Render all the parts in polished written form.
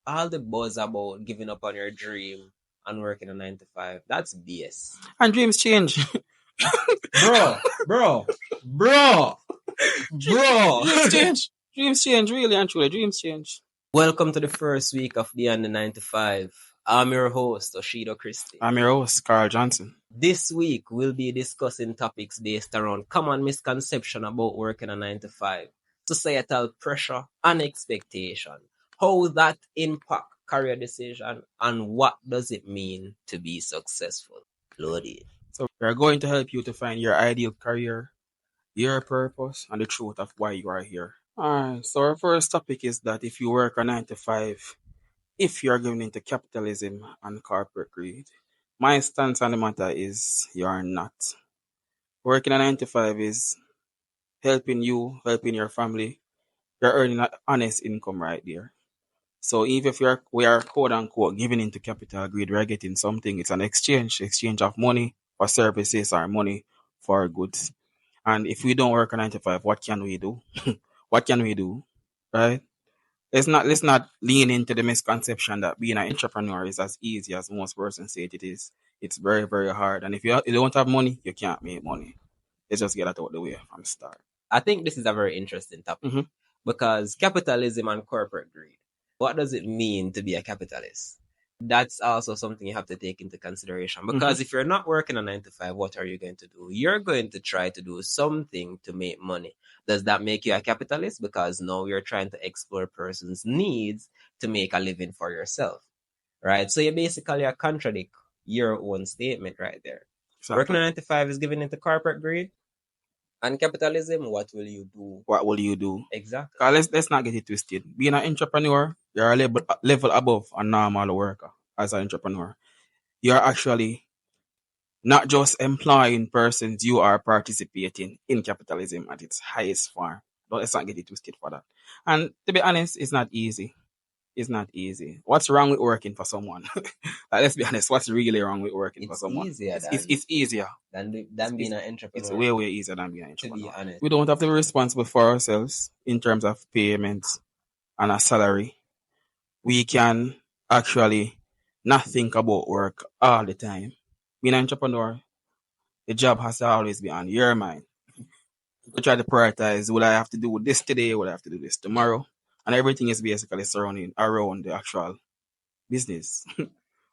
all the buzz about giving up on your dream and working a 9 to 5, that's BS. And dreams change. Bro. Dreams change, really and truly. Dreams change. Welcome to the first week of Beyond the 9 to 5. I'm your host, Oshido Christie. I'm your host, Carl Johnson. This week, we'll be discussing topics based around common misconception about working a 9 to 5, societal pressure and expectation, how that impact career decision, and what does it mean to be successful. Loaded. So we're going to help you to find your ideal career, your purpose, and the truth of why you are here. Alright, so our first topic is that if you work a 9 to 5, if you are going into capitalism and corporate greed, my stance on the matter is you are not. Working a 9 to 5 is helping you, helping your family. You're earning an honest income right there. So even if we are quote unquote giving into capital greed, we're getting something. It's an exchange of money for services or money for goods. And if we don't work a 9 to 5, what can we do? What can we do? Right? Let's not lean into the misconception that being an entrepreneur is as easy as most persons say it is. It's very, very hard. And if you don't have money, you can't make money. Let's just get that out of the way from the start. I think this is a very interesting topic because capitalism and corporate greed. What does it mean to be a capitalist? That's also something you have to take into consideration because if you're not working a 9 to 5, what are you going to do? You're going to try to do something to make money. Does that make you a capitalist? Because now you're trying to explore a person's needs to make a living for yourself, right? So you basically contradict your own statement right there. Exactly. Working a 9 to 5 is giving into corporate greed. And capitalism, what will you do? What will you do? Exactly. Let's not get it twisted. Being an entrepreneur, you're a level above a normal worker as an entrepreneur. You're actually not just employing persons, you are participating in capitalism at its highest form. But let's not get it twisted for that. And to be honest, it's not easy. It's not easy. What's wrong with working for someone? Let's be honest. What's really wrong with working for someone? It's easier than being an entrepreneur. It's way easier than being an entrepreneur. To be honest, we don't have to be responsible for ourselves in terms of payments and a salary. We can actually not think about work all the time. Being an entrepreneur, the job has to always be on your mind. You try to prioritize, will I have to do this today? Will I have to do this tomorrow? And everything is basically surrounding around the actual business. And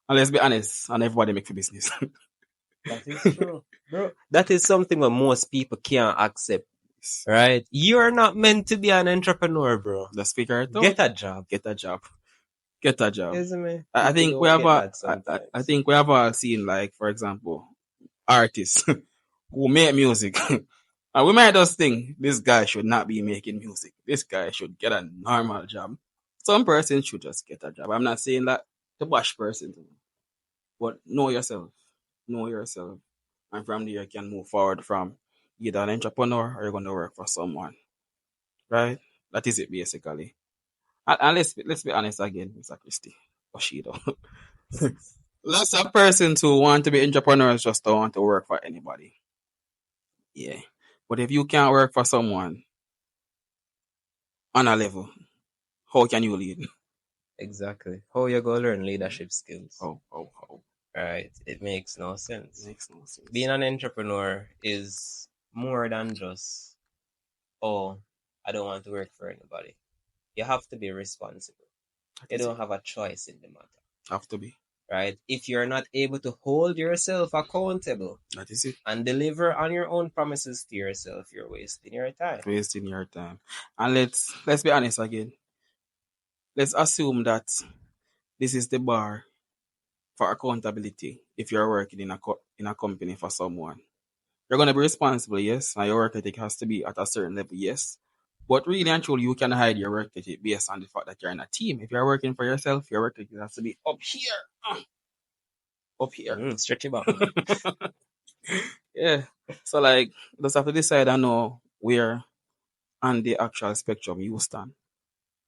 let's be honest, and everybody make for business. That is true, bro. That is something that most people can't accept, right? You're not meant to be an entrepreneur, bro. Let's figure it out. Get a job. Isn't it? I think we have all seen, like, for example, artists who make music. And we might just think this guy should not be making music. This guy should get a normal job. Some person should just get a job. I'm not saying that to bash person, but know yourself. And from there you can move forward from either an entrepreneur or you're going to work for someone. Right? That is it basically. And let's be honest again, Mr. Christie. Oshido. Lots of persons who want to be entrepreneurs just don't want to work for anybody. Yeah. But if you can't work for someone on a level, how can you lead? Exactly. How you go learn leadership skills? How? Right. It makes no sense. Being an entrepreneur is more than just, I don't want to work for anybody. You have to be responsible. You don't have a choice in the matter. Have to be. Right? If you're not able to hold yourself accountable, that is it, and deliver on your own promises to yourself, you're wasting your time. And let's be honest again. Let's assume that this is the bar for accountability. If you're working in a company for someone, you're going to be responsible, yes, and your work ethic has to be at a certain level, yes. But really and truly, you can hide your work ethic based on the fact that you're in a team. If you're working for yourself, your work ethic has to be up here. Stretch it back. Yeah. So, like, just have to decide and know where on the actual spectrum you stand.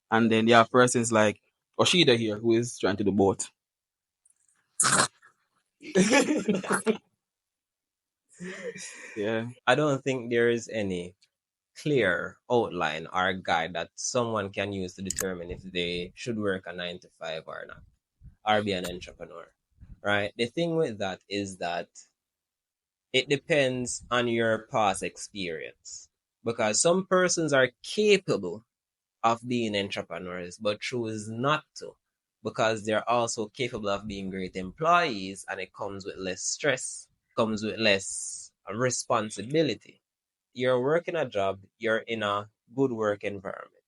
And then there are persons like Oshida here who is trying to do both. Yeah. I don't think there is any clear outline or guide that someone can use to determine if they should work a 9 to 5 or not, or be an entrepreneur, right? The thing with that is that it depends on your past experience, because some persons are capable of being entrepreneurs but choose not to, because they're also capable of being great employees, and it comes with less stress, comes with less responsibility. You're working a job, you're in a good work environment.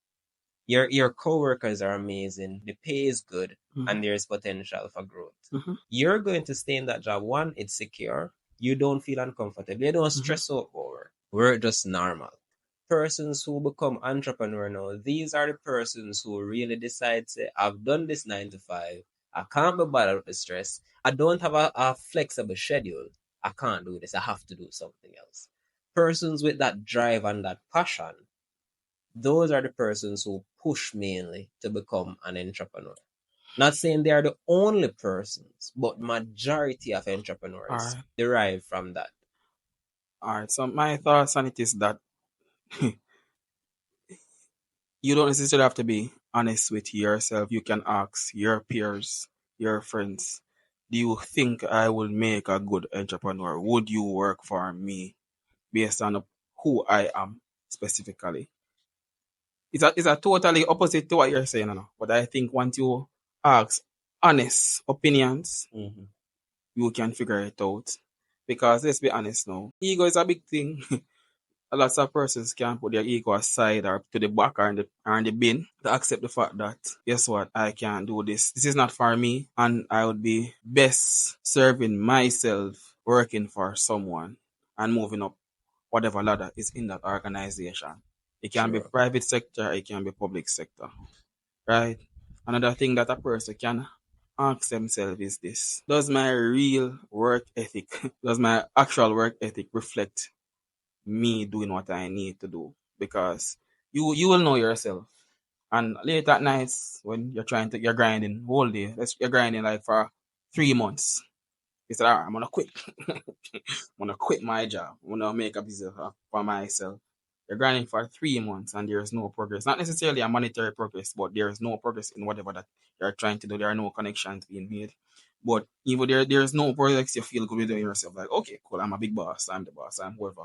Your coworkers are amazing, the pay is good, and there's potential for growth. You're going to stay in that job. One, it's secure. You don't feel uncomfortable. You don't stress out over. We're just normal. Persons who become entrepreneur now, these are the persons who really decide, say, I've done this 9 to 5. I can't be bothered with the stress. I don't have a flexible schedule. I can't do this. I have to do something else. Persons with that drive and that passion, those are the persons who push mainly to become an entrepreneur. Not saying they are the only persons, but majority of entrepreneurs Alright. derive from that. Alright. So my thoughts on it is that you don't necessarily have to be honest with yourself. You can ask your peers, your friends, do you think I will make a good entrepreneur? Would you work for me based on who I am specifically? It's a totally opposite to what you're saying, but I think once you ask honest opinions, you can figure it out. Because let's be honest now, ego is a big thing. A lot of persons can put their ego aside or to the back or in the bin to accept the fact that, guess what, I can't do this. This is not for me, and I would be best serving myself working for someone and moving up whatever ladder is in that organization. It can be Sure. private sector, it can be public sector, right? Another thing that a person can ask themselves is this: does my real work ethic, does my actual work ethic reflect me doing what I need to do? Because you will know yourself. And late at nights when you're grinding whole day, you're grinding like for 3 months. You said, all right, I'm gonna quit. I'm gonna quit my job. I'm gonna make a business for myself. You're grinding for 3 months and there's no progress. Not necessarily a monetary progress, but there's no progress in whatever that you're trying to do. There are no connections being made. But even there's no progress, you feel good with yourself. Like, okay, cool, I'm a big boss, I'm the boss, I'm whoever.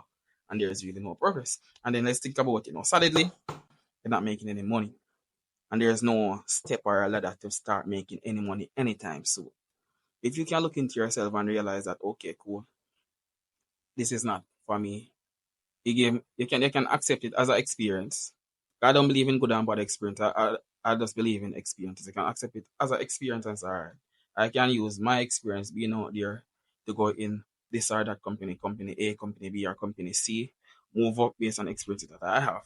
And there's really no progress. And then let's think about, solidly, you're not making any money. And there's no step or a ladder to start making any money anytime soon. If you can look into yourself and realize that, okay, cool, this is not for me, you can accept it as an experience. I don't believe in good and bad experience. I just believe in experiences. I can accept it as an experience and say, all right, I can use my experience being out there to go in this or that company, company A, company B, or company C, move up based on experiences that I have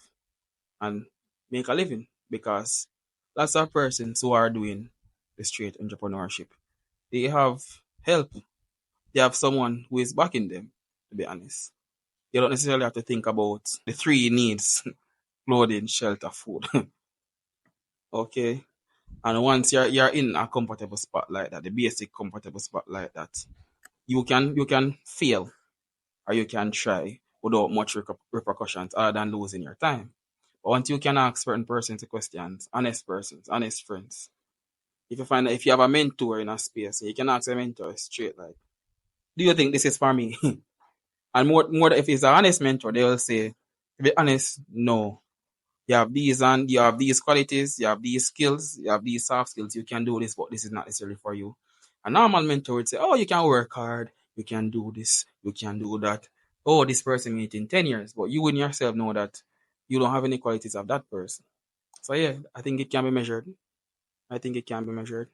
and make a living. Because lots of persons who are doing the straight entrepreneurship, they have help. They have someone who is backing them, to be honest. You don't necessarily have to think about the three needs: clothing, shelter, food. Okay. And once you're in a comfortable spot like that, the basic comfortable spot like that, you can fail or you can try without much repercussions other than losing your time. But once you can ask certain persons questions, honest persons, honest friends, if you find that if you have a mentor in a space, you can ask a mentor straight like, do you think this is for me? And more if it's an honest mentor, they will say, to be honest, no. You have these and you have these qualities, you have these skills, you have these soft skills, you can do this, but this is not necessarily for you. A normal mentor would say, oh, you can work hard, you can do this, you can do that. Oh, this person made it in 10 years, but you wouldn't yourself know that you don't have any qualities of that person. So yeah, I think it can be measured. I think it can be measured.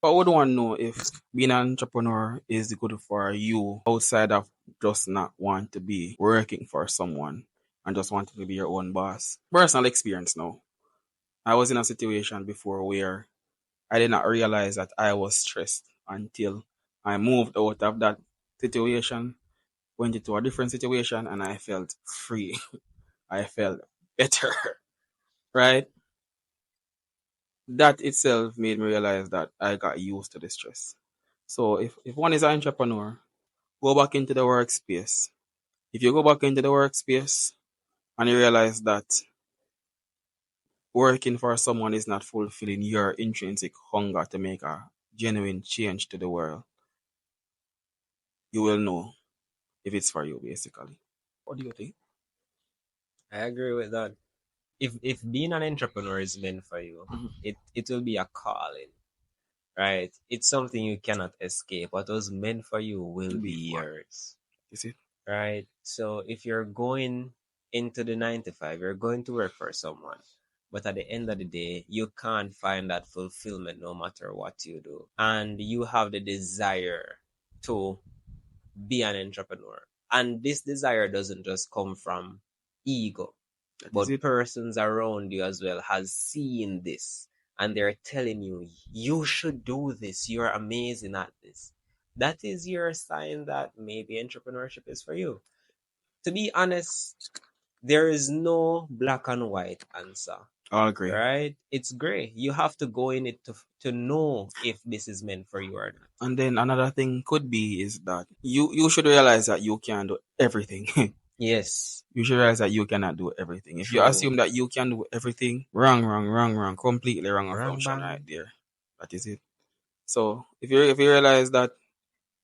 But I would want to know if being an entrepreneur is good for you outside of just not want to be working for someone and just wanting to be your own boss. Personal experience now. I was in a situation before where I did not realize that I was stressed until I moved out of that situation, went into a different situation, and I felt free. I felt better, right? That itself made me realize that I got used to the stress. So if one is an entrepreneur, go back into the workspace. If you go back into the workspace, and you realize that working for someone is not fulfilling your intrinsic hunger to make a genuine change to the world, you will know if it's for you, basically. What do you think? I agree with that. If being an entrepreneur is meant for you, it will be a calling, right? It's something you cannot escape. What was meant for you will To be be fun. yours, Is it? right? So if you're going into the 9 to 5, you're going to work for someone. But at the end of the day, you can't find that fulfillment no matter what you do. And you have the desire to be an entrepreneur. And this desire doesn't just come from ego, That is but it. persons around you as well has seen this and they're telling you, you should do this. You're amazing at this. That is your sign that maybe entrepreneurship is for you. To be honest, there is no black and white answer, I'll agree. right? It's gray. You have to go in it to know if this is meant for you or not. And then another thing could be is that you should realize that you can do everything. Yes, You should realize that you cannot do everything. If you true. assume that you can do everything, wrong, wrong, wrong, wrong, completely wrong Wrong assumption right bang. there. That is it. So if you realize that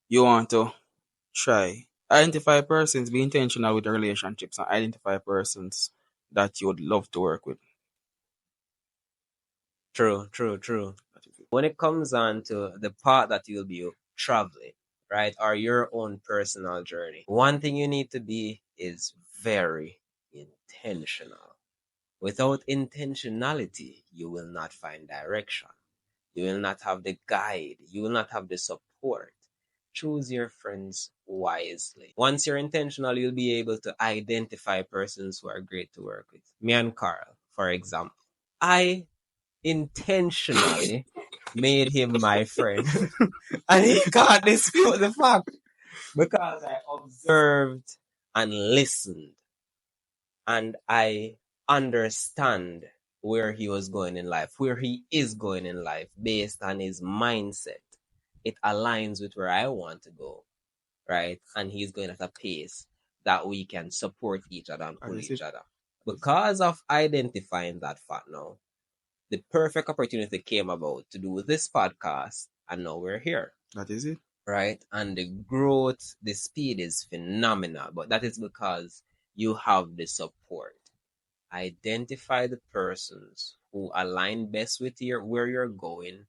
you want to try, identify persons, be intentional with the relationships, and identify persons that you would love to work with. True, true, true. That is it. When it comes on to the part that you'll be traveling, right, or your own personal journey, one thing you need to be is very intentional. Without intentionality, you will not find direction. You will not have the guide. You will not have the support. Choose your friends wisely. Once you're intentional, you'll be able to identify persons who are great to work with. Me and Carl, for example. I intentionally made him my friend. And he can't dispute the fact because I observed and listened and I understand where he was going in life, where he is going in life based on his mindset. It aligns with where I want to go, right? And he's going at a pace that we can support each other and That pull is each it. other. Because of identifying that fact now, the perfect opportunity came about to do this podcast, and now we're here, That is it. right? And the growth, the speed is phenomenal, but that is because you have the support. Identify the persons who align best with your where you're going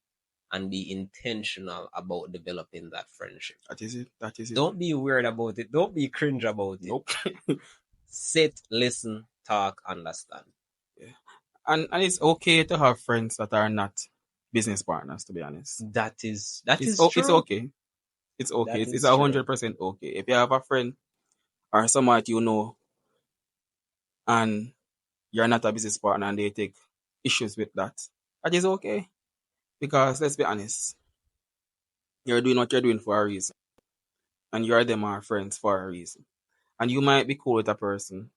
and be intentional about developing that friendship. That is it. That is it. Don't be weird about it. Don't be cringe about it. Nope. Sit, listen, talk, understand. Yeah. And it's okay to have friends that are not business partners, to be honest. That is It's true. okay. It's okay. That It's is true. 100% okay. If you have a friend or someone that you know and you're not a business partner and they take issues with that, that is okay. Because let's be honest, you're doing what you're doing for a reason. And you are them are friends for a reason. And you might be cool with a person,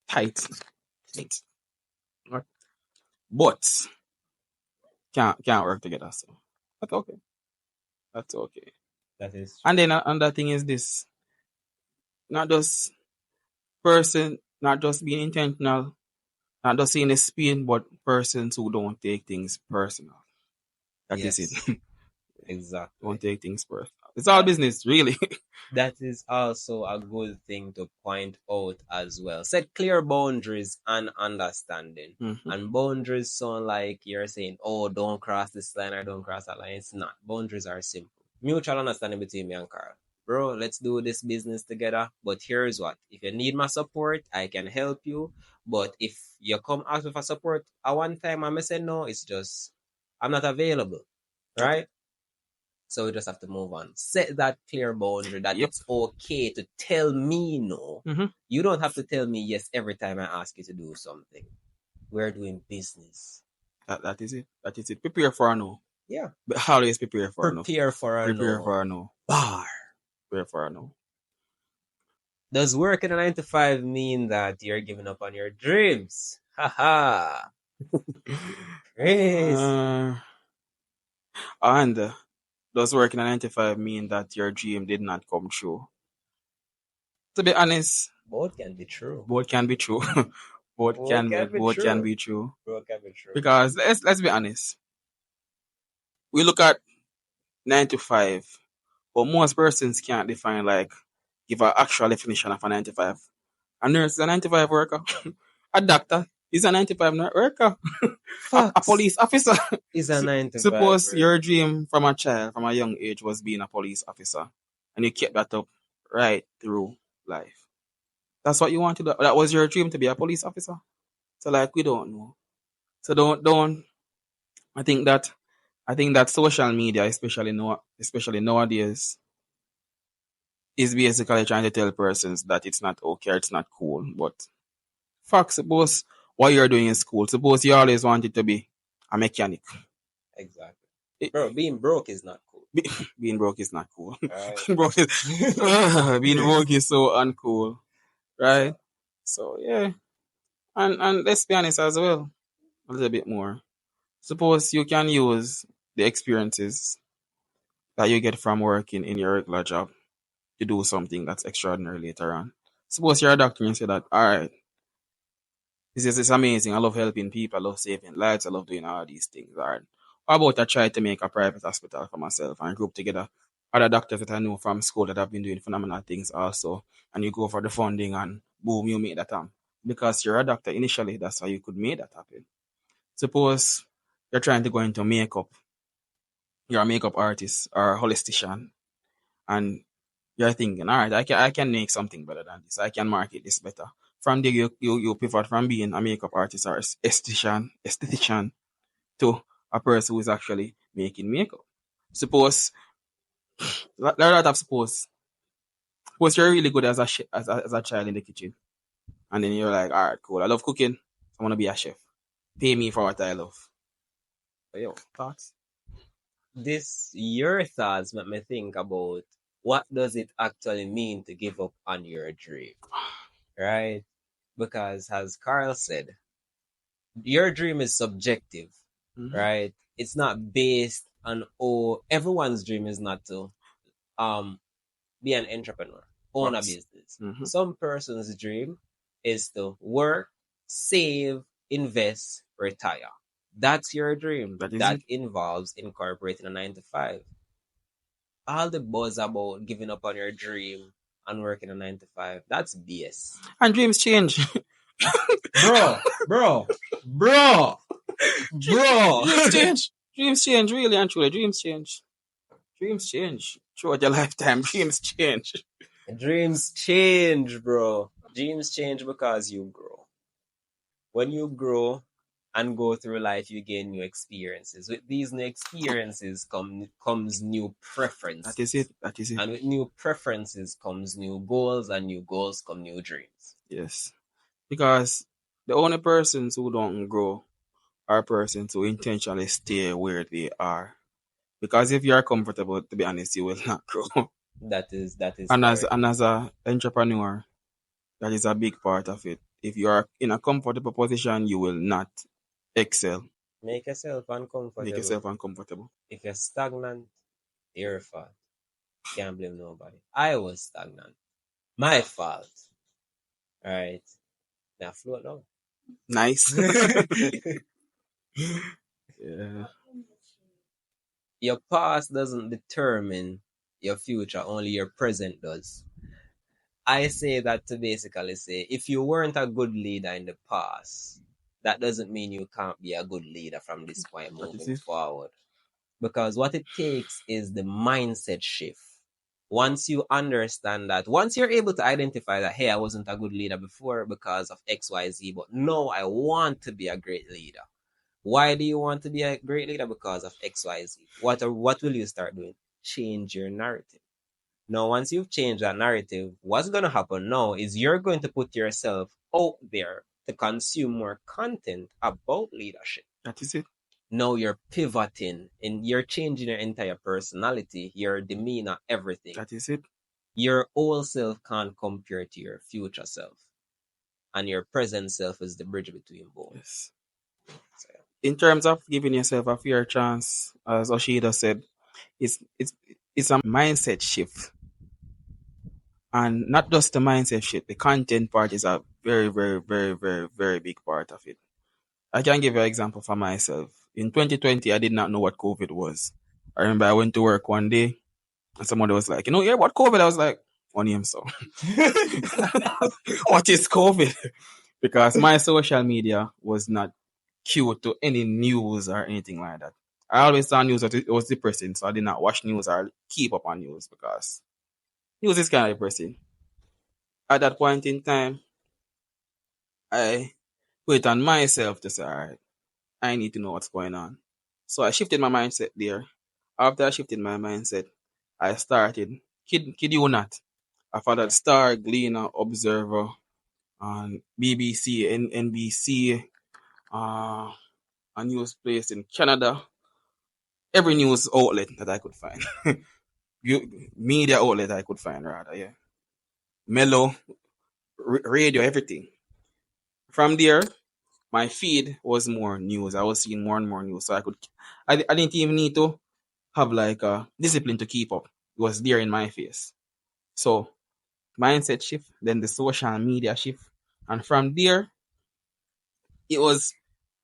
tight, tight, but can't work together. So that's okay. That's okay. That is And true. then another thing is this: not just not just being intentional, not just seeing the spin, but persons who don't take things personal. That is it. Yes, Don't exactly. take things personal. It's all business, really. That is also a good thing to point out as well. Set clear boundaries and understanding. Mm-hmm. And boundaries sound like you're saying, oh, don't cross this line or don't cross that line. It's not. Boundaries are simple. Mutual understanding between me and Carl. Bro, let's do this business together. But here's what. If you need my support, I can help you. But if you come ask me for support at one time and I say no, it's just I'm not available. Okay. Right? So we just have to move on. Set that clear boundary that Yep. it's okay to tell me no. Mm-hmm. You don't have to tell me yes every time I ask you to do something. We're doing business. That is it. That is it. Prepare for a no. Yeah. But always prepare for a no. Prepare for a Prepare no. for a no. Bar. Prepare for a no. Does working a 9 to 5 mean that you're giving up on your dreams? Haha. Crazy. Uh, and does working a 9 to 5 mean that your dream did not come true? To be honest, Both can be true. Both can be true. Both can be Both can true. be true. Both can be true. Because let's be honest. We look at 9 to 5, but most persons can't define like give an actual definition of a 9 to 5. A nurse is a 9 to 5 worker. A doctor is a 9 to 5 worker. A Facts police officer. is a 9 to 5 Suppose work. your dream from a child, from a young age, was being a police officer, and you kept that up right through life. That's what you want to do. That was your dream, to be a police officer. So like we don't know. So don't. I think that social media, especially nowadays, is basically trying to tell persons that it's not okay, it's not cool. But fuck, suppose what you're doing in school, suppose you always wanted to be a mechanic. Exactly. It- Bro, being broke is not cool. being broke is not cool. Right. Being broke is so uncool, right? So yeah, and let's be honest as well, a little bit more. Suppose you can use the experiences that you get from working in your regular job to do something that's extraordinary later on. Suppose you're a doctor and you say that, all right, this is amazing. I love helping people. I love saving lives. I love doing all these things. All right. How about I try to make a private hospital for myself and group together other doctors that I know from school that have been doing phenomenal things also, and you go for the funding and boom, you make that happen. Because you're a doctor initially, that's how you could make that happen. Suppose you're trying to go into makeup. You're a makeup artist or a holistician, and you're thinking, all right, I can make something better than this. I can market this better. From there, you pivot from being a makeup artist or esthetician to a person who is actually making makeup. Suppose, suppose you're really good as a child in the kitchen, and then you're like, all right, cool. I love cooking. I want to be a chef. Pay me for what I love. But yo, thoughts? Your thoughts make me think about what does it actually mean to give up on your dream, right? Because as Carl said, your dream is subjective, right? It's not based on everyone's dream is not to be an entrepreneur, own a business. Some person's dream is to work, save, invest, retire. That's your dream. That involves incorporating a 9 to 5. All the buzz about giving up on your dream and working a 9 to 5, that's BS. And dreams change. Bro. Dreams change, really and truly. Dreams change. Throughout your lifetime, dreams change. Dreams change, bro. Dreams change because you grow. When you grow and go through life, you gain new experiences. With these new experiences comes new preference. That is it. And with new preferences comes new goals, and new goals come new dreams. Yes. Because the only persons who don't grow are persons who intentionally stay where they are. Because if you are comfortable, to be honest, you will not grow. That is. And as an entrepreneur, that is a big part of it. If you are in a comfortable position, you will not excel. Make yourself uncomfortable. If you're stagnant, your fault. Can't blame nobody. I was stagnant. My fault. All right. Now float now. Nice. Yeah. Your past doesn't determine your future, only your present does. I say that to basically say, if you weren't a good leader in the past, that doesn't mean you can't be a good leader from this point moving forward. Because what it takes is the mindset shift. Once you understand that, once you're able to identify that, hey, I wasn't a good leader before because of XYZ, but no, I want to be a great leader. Why do you want to be a great leader? Because of XYZ. What will you start doing? Change your narrative. Now, once you've changed that narrative, what's going to happen now is you're going to put yourself out there to consume more content about leadership. That is it. Now you're pivoting and you're changing your entire personality, your demeanor, everything. That is it. Your old self can't compare to your future self. And your present self is the bridge between both. Yes. So, yeah. In terms of giving yourself a fair chance, as Oshida said, it's a mindset shift. And not just the mindset shit, the content part is a very, very, very, very, very big part of it. I can give you an example for myself. In 2020, I did not know what COVID was. I remember I went to work one day and somebody was like, you hear about COVID? I was like, on him so. What is COVID? Because my social media was not cued to any news or anything like that. I always saw news that it was depressing, so I did not watch news or keep up on news because news is kind of depressing. At that point in time, I put it on myself to say, all right, I need to know what's going on. So I shifted my mindset there. After I shifted my mindset, I started, kid you not, I followed Star, Gleaner, Observer, on BBC, NBC, uh, a news place in Canada, every news outlet that I could find, media outlet I could find rather, yeah. Mellow, radio, everything. From there, my feed was more news. I was seeing more and more news, so I didn't even need to have like a discipline to keep up. It was there in my face. So mindset shift, then the social media shift, and from there, it was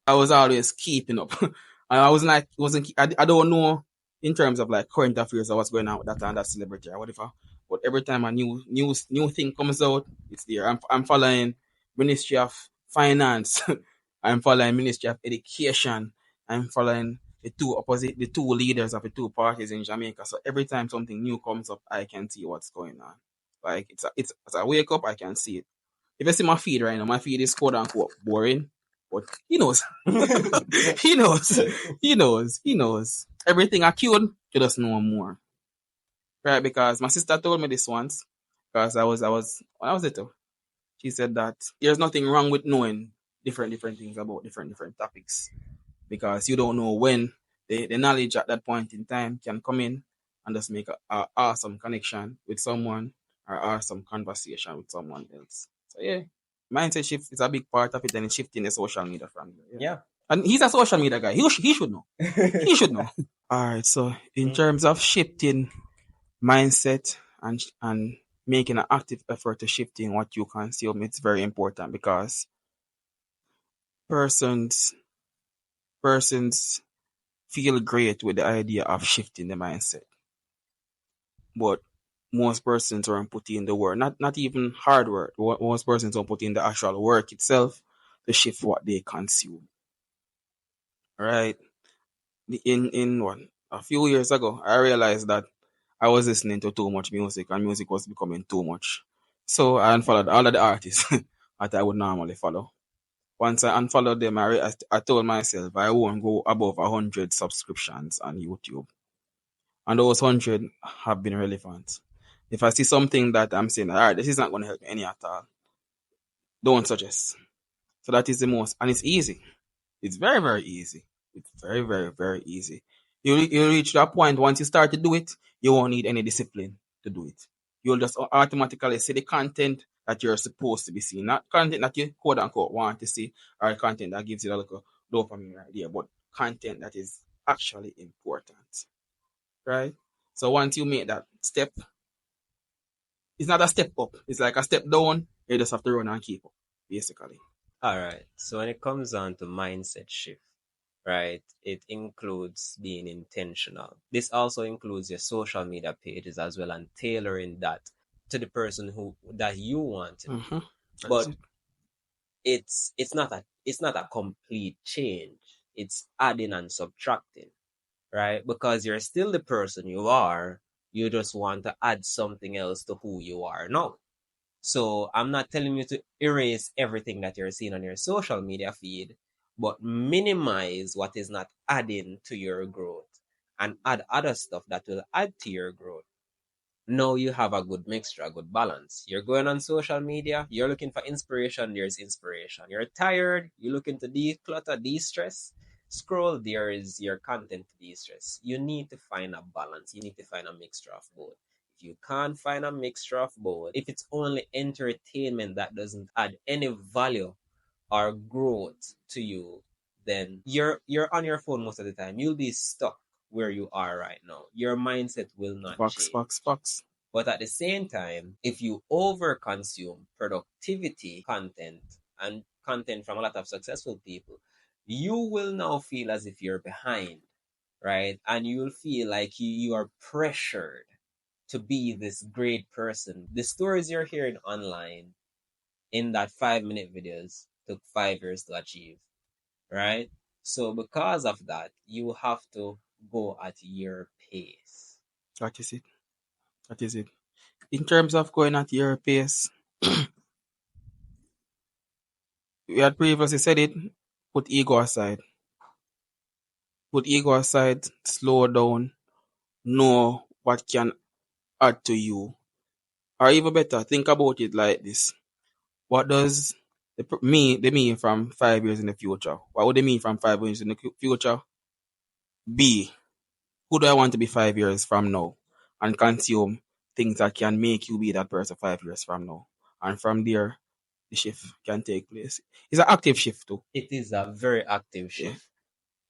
I was always keeping up. And I was like, wasn't I don't know in terms of like current affairs or what's going on with that and that celebrity or whatever. But every time a new thing comes out, it's there. I'm following Ministry of Finance. I'm following Ministry of Education. I'm following the two leaders of the two parties in Jamaica. So every time something new comes up, I can see what's going on. Like it's as I wake up, I can see it. If you see my feed right now, my feed is quote unquote boring, but he knows. he knows. He knows. He knows. Everything I killed, you just know more. Right? Because my sister told me this once. Because when I was little, she said that there's nothing wrong with knowing different things about different topics. Because you don't know when the knowledge at that point in time can come in and just make a awesome connection with someone or awesome conversation with someone else. So yeah, mindset shift is a big part of it, and it's shifting the social media from there. Yeah. And he's a social media guy. He should know. He should know. All right. So in terms of shifting mindset and making an active effort to shifting what you consume, it's very important because persons persons feel great with the idea of shifting the mindset, but most persons aren't putting in the work. Not even hard work. Most persons don't put in the actual work itself to shift what they consume. Right? In one a few years ago, I realized that I was listening to too much music and music was becoming too much. So I unfollowed all of the artists that I would normally follow. Once I unfollowed them, I told myself I won't go above 100 subscriptions on YouTube. And those 100 have been relevant. If I see something that I'm saying, all right, this is not going to help me any at all, don't suggest. So that is the most, and it's easy. It's very, very easy. It's very, very, very easy. You reach that point, once you start to do it, you won't need any discipline to do it. You'll just automatically see the content that you're supposed to be seeing, not content that you quote unquote want to see, or content that gives you a little dopamine idea, but content that is actually important, right? So once you make that step, it's not a step up, it's like a step down. You just have to run and keep up, basically. All right. So when it comes down to mindset shift, right, it includes being intentional. This also includes your social media pages as well and tailoring that to the person who that you want to be. But it's not a complete change. It's adding and subtracting, right? Because you're still the person you are. You just want to add something else to who you are now. So I'm not telling you to erase everything that you're seeing on your social media feed, but minimize what is not adding to your growth and add other stuff that will add to your growth. Now you have a good mixture, a good balance. You're going on social media, you're looking for inspiration, there's inspiration. You're tired, you're looking to declutter, de-stress, scroll, there is your content to de-stress. You need to find a balance. You need to find a mixture of both. If you can't find a mixture of both, if it's only entertainment that doesn't add any value or growth to you, then you're on your phone most of the time. You'll be stuck where you are right now. Your mindset will not Fox, change. fox, fox. But at the same time, if you overconsume productivity content and content from a lot of successful people, you will now feel as if you're behind, right? And you'll feel like you are pressured to be this great person. The stories you're hearing online in that 5-minute videos took 5 years to achieve, right? So because of that, you have to go at your pace. That is it. That is it. In terms of going at your pace, we had previously said it, put ego aside. Put ego aside, slow down, know what can add to you. Or even better, think about it like this. What does the me from 5 years in the future? What would they mean from 5 years in the future? Be. Who do I want to be 5 years from now? And consume things that can make you be that person 5 years from now. And from there, the shift can take place. It's an active shift too. It is a very active shift.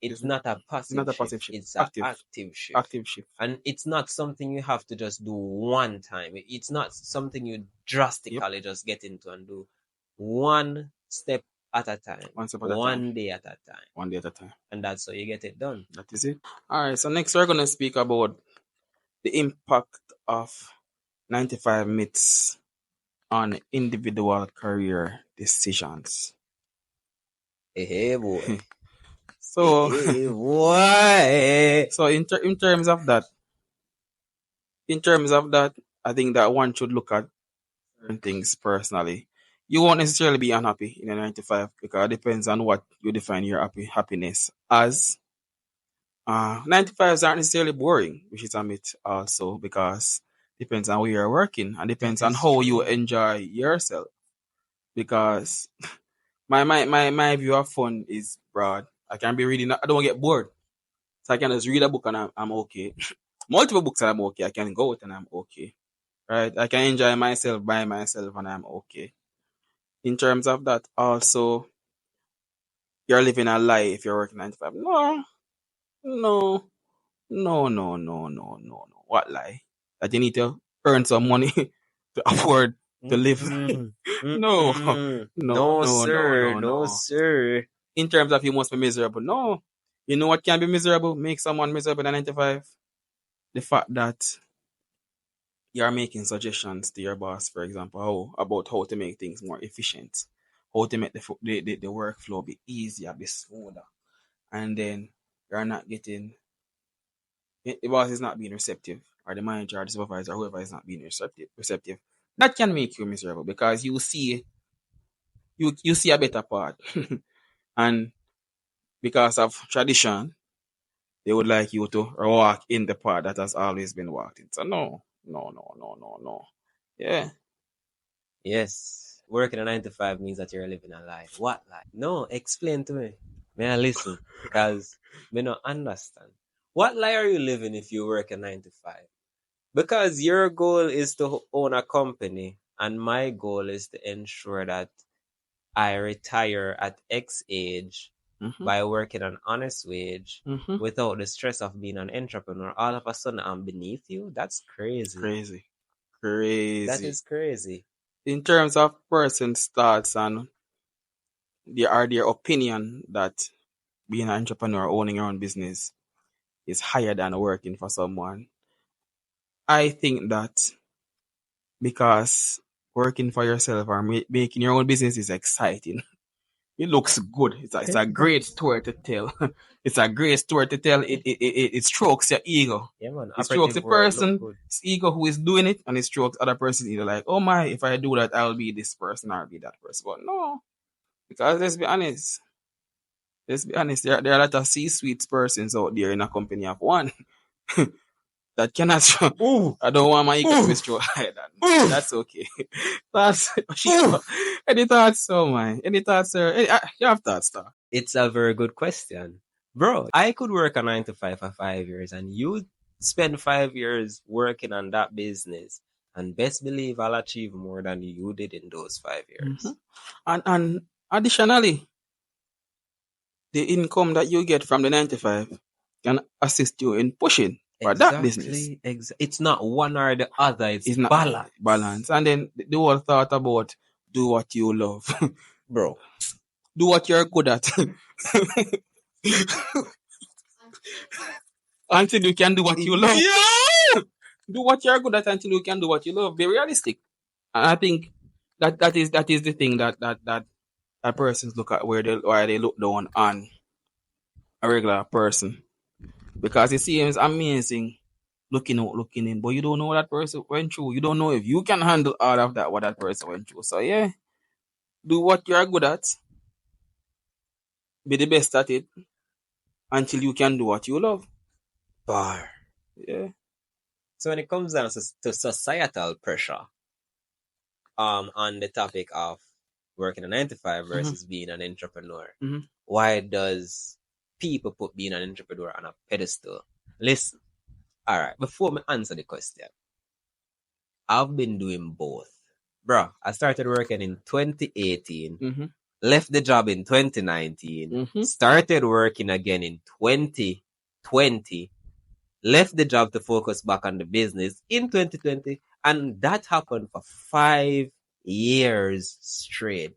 Yeah. It's not a passive shift. It's an active shift. Active shift. And it's not something you have to just do one time. It's not something you drastically just get into and do one step at a time. One day at a time. One day at a time. And that's how you get it done. That is it. All right. So next we're going to speak about the impact of 95 myths on individual career decisions. Hey boy. So, hey boy. So in terms of that, I think that one should look at certain things personally. You won't necessarily be unhappy in a 9 to 5 because it depends on what you define your happiness as. 9 to 5s aren't necessarily boring, which is a myth also because it depends on where you're working and depends on how you enjoy yourself. Because my view of fun is broad. I can be reading, I don't get bored. So I can just read a book and I'm okay. Multiple books and I'm okay. I can go out and I'm okay. Right? I can enjoy myself by myself and I'm okay. In terms of that, also, you're living a lie if you're working 9 to 5. No. What lie? That you need to earn some money to afford to live. No, sir. In terms of you must be miserable. No. You know what can be miserable? Make someone miserable in 9 to 5? The fact that you're making suggestions to your boss, for example, about how to make things more efficient, how to make the workflow be easier, be smoother, and then you're not getting, the boss is not being receptive, or the manager, or the supervisor, or whoever is not being receptive. That can make you miserable because you see a better part, and because of tradition, they would like you to walk in the path that has always been walked in. So no. Yeah. Yes. Working a 9 to 5 means that you're living a lie. What lie? No, explain to me. May I listen? Because I don't understand. What lie are you living if you work a 9 to 5? Because your goal is to own a company, and my goal is to ensure that I retire at X age by working an honest wage without the stress of being an entrepreneur. All of a sudden, I'm beneath you. That's crazy. That is crazy. In terms of person's thoughts and their opinion that being an entrepreneur, owning your own business is higher than working for someone, I think that because working for yourself or making your own business is exciting. It looks good. It's a great story to tell. It's a great story to tell. It strokes your ego. Yeah, man. It strokes the person's ego who is doing it, and it strokes other person's ego. Like, oh my, if I do that, I'll be this person or I'll be that person. But no, because let's be honest. There are a lot of C-suite persons out there in a company of one that cannot show. I don't want my ego to be stroked like that. That's okay. That's any thoughts, so man? Any thoughts, sir? You have thoughts, sir? It's a very good question. Bro, I could work a 9 to 5 for 5 years and you spend 5 years working on that business, and best believe I'll achieve more than you did in those 5 years. And additionally, the income that you get from the 9 to 5 can assist you in pushing for that business. Exactly. It's not one or the other. It's Not balance. balance. And then the whole thought about do what you love. Bro. Do what you're good at. Until you can do what you love. Yeah. Do what you're good at until you can do what you love. Be realistic. And I think that is the thing that persons look at why they look down on a regular person. Because it seems amazing looking out, looking in, but you don't know what that person went through. You don't know if you can handle all of that, what that person went through. So yeah, do what you're good at. Be the best at it until you can do what you love. Bar. Yeah. So when it comes down to societal pressure, on the topic of working a 9 to 5 versus being an entrepreneur, why does people put being an entrepreneur on a pedestal? Listen, all right, before me answer the question, I've been doing both. Bro, I started working in 2018, left the job in 2019, started working again in 2020, left the job to focus back on the business in 2020, and that happened for 5 years straight.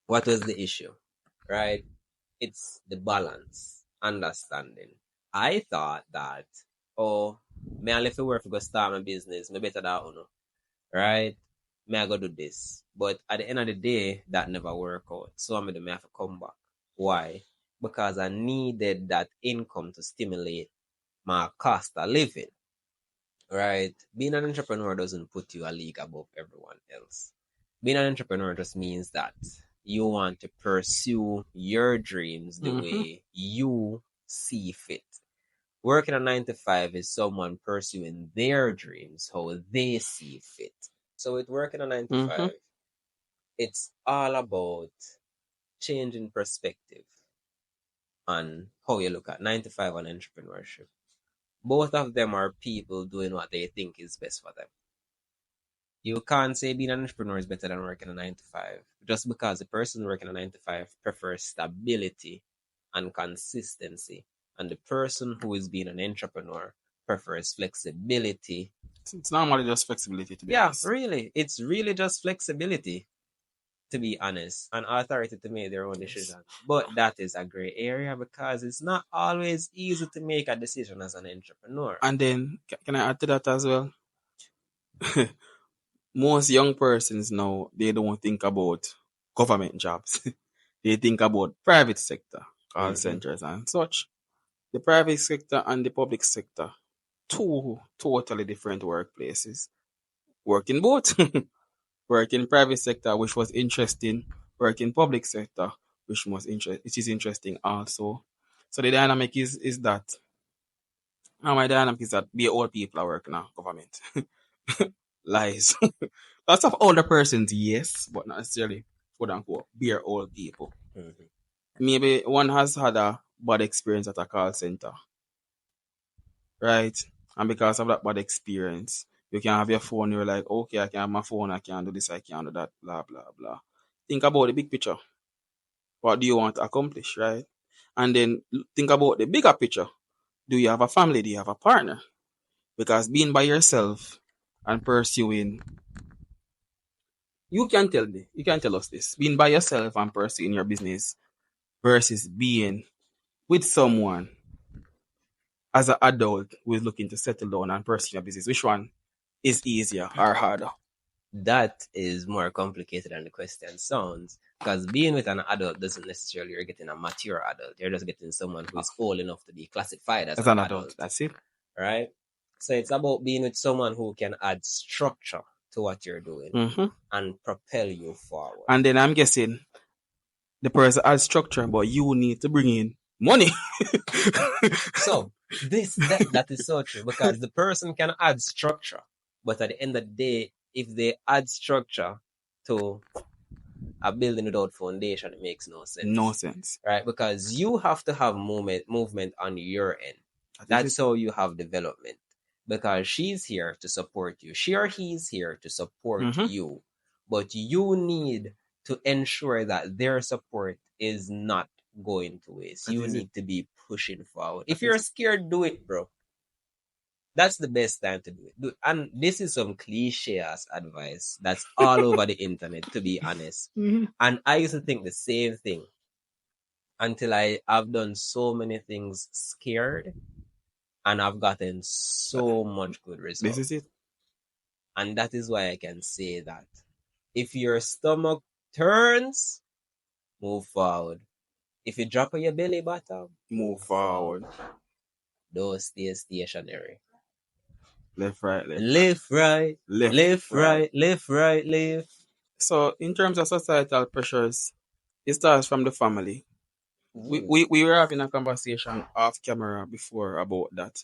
What was the issue? Right? It's the balance, understanding. I thought that, me I left to work to go start my business, me better that uno. Right? Me I go do this. But at the end of the day, that never worked out. So I may have to come back. Why? Because I needed that income to stimulate my cost of living. Right? Being an entrepreneur doesn't put you a league above everyone else. Being an entrepreneur just means that you want to pursue your dreams the way you see fit. Working a 9 to 5 is someone pursuing their dreams how they see fit. So with working a 9 to 5, it's all about changing perspective on how you look at 9 to 5 and entrepreneurship. Both of them are people doing what they think is best for them. You can't say being an entrepreneur is better than working a 9 to 5 just because the person working a 9 to 5 prefers stability and consistency, and the person who is being an entrepreneur prefers flexibility. It's normally just flexibility, to be honest. Really. It's really just flexibility, to be honest, and authority to make their own decisions. But that is a gray area because it's not always easy to make a decision as an entrepreneur. And then, can I add to that as well? Most young persons now, they don't think about government jobs. They think about private sector, call centers and such. The private sector and the public sector, two totally different workplaces. Work in both. Work in private sector, which was interesting. Work in public sector, which is interesting also. So the dynamic is that. Now my dynamic is that be old people are working now, government. Lies. Lots of older persons, yes, but not necessarily quote unquote bare old people. Maybe one has had a bad experience at a call center. Right? And because of that bad experience, you can have your phone, you're like, okay, I can have my phone, I can do this, I can do that, blah, blah, blah. Think about the big picture. What do you want to accomplish, right? And then think about the bigger picture. Do you have a family? Do you have a partner? Because being by yourself and pursuing, you can tell us this. Being by yourself and pursuing your business versus being with someone as an adult who is looking to settle down and pursue your business. Which one is easier or harder? That is more complicated than the question sounds, because being with an adult doesn't necessarily you're getting a mature adult. You're just getting someone who is old enough to be classified as an adult. That's it. Right? So it's about being with someone who can add structure to what you're doing and propel you forward. And then I'm guessing the person adds structure, but you need to bring in money. So that is so true, because the person can add structure, but at the end of the day, if they add structure to a building without foundation, it makes no sense. No sense. Right? Because you have to have movement on your end. That's how you have development. Because she's here to support you. She or he's here to support you. But you need to ensure that their support is not going to waste. You need to be pushing forward. If you're scared, do it, bro. that's the best time to do it. And this is some cliche ass advice that's all over the internet, to be honest. And I used to think the same thing until I've done so many things scared and I've gotten so much good This results. is it. And that is why I can say that if your stomach turns, move forward. If you drop on your belly bottom, Move forward. don't stay stationary. Left, right, Left, right, left, left, right. right, left, right, left. So, in terms of societal pressures, it starts from the family. Ooh. We were having a conversation off camera before about that.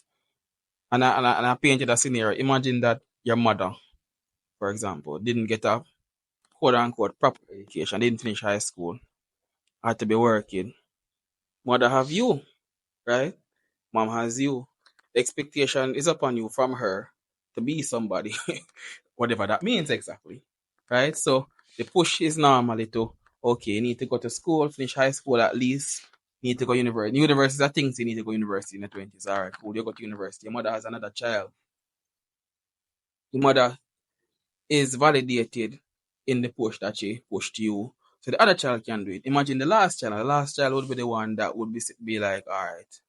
And I painted a scenario. Imagine that your mother, for example, didn't get a quote unquote proper education, didn't finish high school, had to be working. Mother have you, right? Mom has you. The expectation is upon you from her to be somebody, whatever that means exactly, right? So the push is normally to, okay, you need to go to school, finish high school at least, you need to go university. Universities are things you need to go university in the 20s. All right, cool, you go to university. Your mother has another child. Your mother is validated in the push that she pushed you. So the other child can do it. Imagine the last child. The last child would be the one that would be like, all right,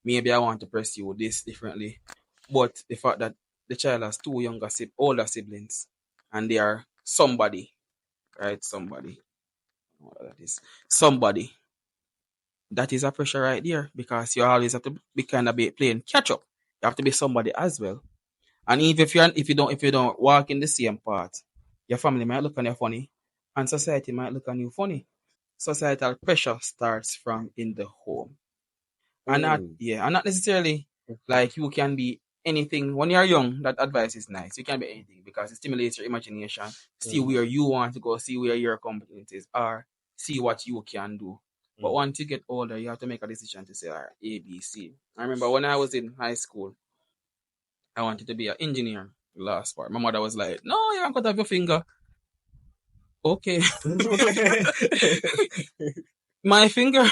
maybe I want to pursue this differently. But the fact that the child has two older siblings and they are somebody, right? Somebody. What that is. Somebody. That is a pressure right there because you always have to be kind of playing catch up. You have to be somebody as well. And even if you don't walk in the same path, your family might look on you funny, and society might look on you funny. Societal pressure starts from in the home. And not necessarily like you can be anything when you're young. That advice is nice. You can be anything because it stimulates your imagination. See where you want to go, see where your competencies are, see what you can do. But once you get older, you have to make a decision to say, all right, A, B, C. I remember when I was in high school, I wanted to be an engineer. The last part, my mother was like, "No, you can't cut off your finger." Okay, my finger,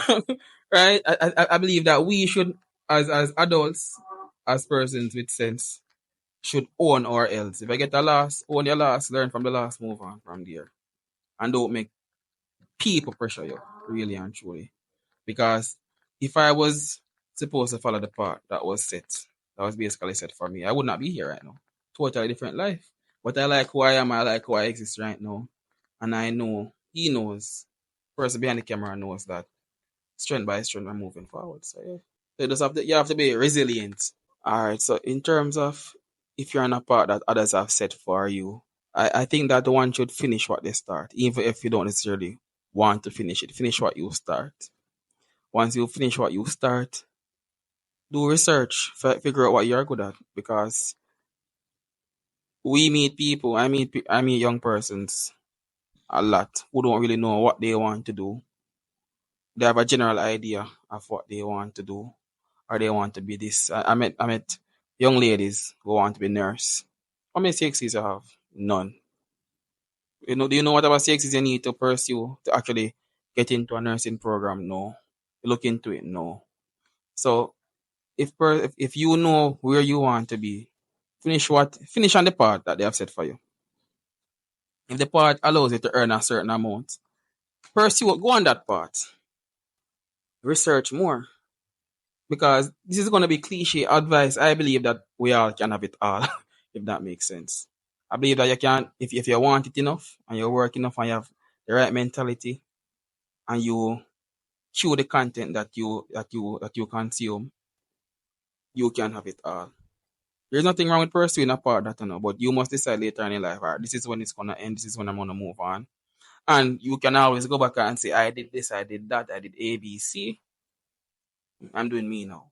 right? I believe that we should, as adults, as persons with sense, should own our L's. If I get a loss, own your loss, learn from the loss, move on from there. And don't make people pressure you, really and truly. Because if I was supposed to follow the path that was set, that was basically set for me, I would not be here right now. Totally different life. But I like who I am, I like who I exist right now. And I know, he knows, the person behind the camera knows that strength by strength I'm moving forward. So yeah. So you have to be resilient. Alright, so in terms of if you're on a path that others have set for you, I think that one should finish what they start, even if you don't necessarily want to finish it. Finish what you start. Once you finish what you start, do research, figure out what you're good at. Because we meet people, I meet young persons a lot who don't really know what they want to do. They have a general idea of what they want to do, or they want to be this. I met young ladies who want to be nurse. How many CXCs you have? None. Do you know what about CXCs you need to pursue to actually get into a nursing program? No. Look into it? No. So if you know where you want to be, finish on the path that they have set for you. If the path allows you to earn a certain amount, pursue it, go on that path. Research more. Because this is gonna be cliche advice. I believe that we all can have it all, if that makes sense. I believe that you can if you want it enough and you work enough and you have the right mentality and you chew the content that you consume, you can have it all. There's nothing wrong with pursuing a part that but you must decide later in your life, all right, this is when it's gonna end, this is when I'm gonna move on. And you can always go back and say, I did this, I did that, I did A, B, C. I'm doing me now.